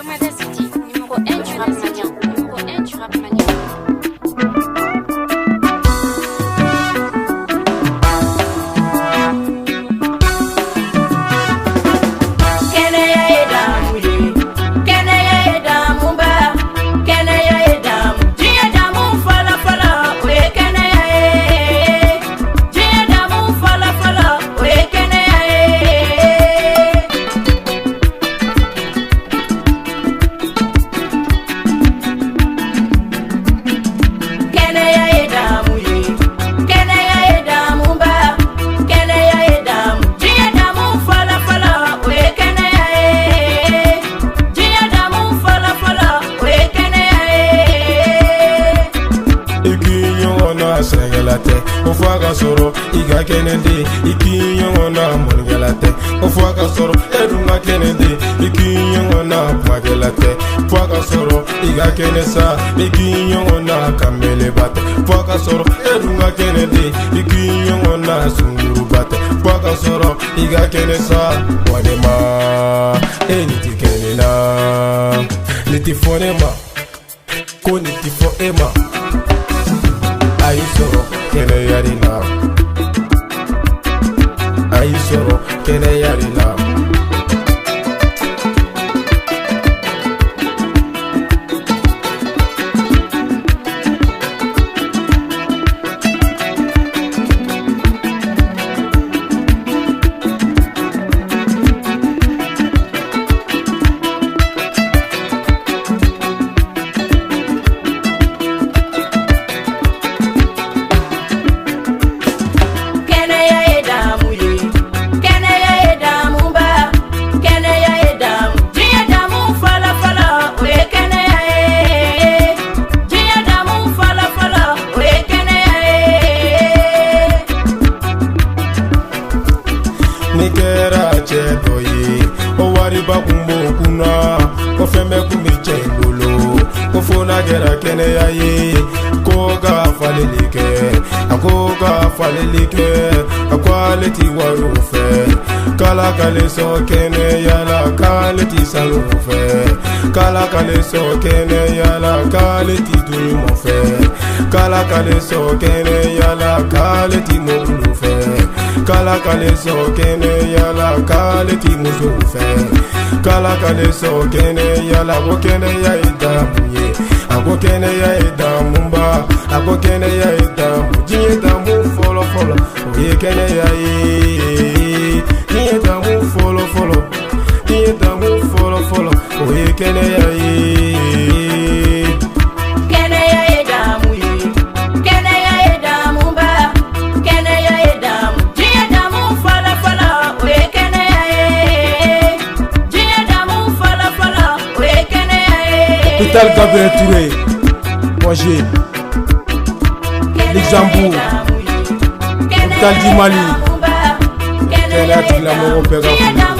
Armada City, numéro 1 du rap mania. Numéro 1 du rap mania. O fwa ka soro iga kenende ikinyo na mulgelate o fwa ka soro edunga kenende ikinyo na magelate fwa ka soro iga kenesa ikinyo na kamele bate fwa ka soro edunga kenende ikinyo na sunguru bate fwa ka soro iga kenesa wadema eniti kenela nitifonema ko nitifo ema aisoro kene yarina aisoro kene yarina Nikera cheto ye o wari bakumbo kuna o feme kumi chengolo o fona gera kene ya ye koga falelike akoga falelike akwaleti warufe kala kale so kene yala kaleti salufe kala kale so kene yala kaleti dumufe kala kale so kene yala kaleti mulufe kala kale so kene yala kaleti muzufe kala kale so kene yala go kene ya idamuye ago kene ya idamumba ago kene ya idamu jiye damu folo folo oye kene ya jiye damu folo folo jiye damu folo folo oye kene ya Vital Gabriel Touré, Moagé, Luxembourg, Vital Di Mali, Kenya Tigla Moro Pega.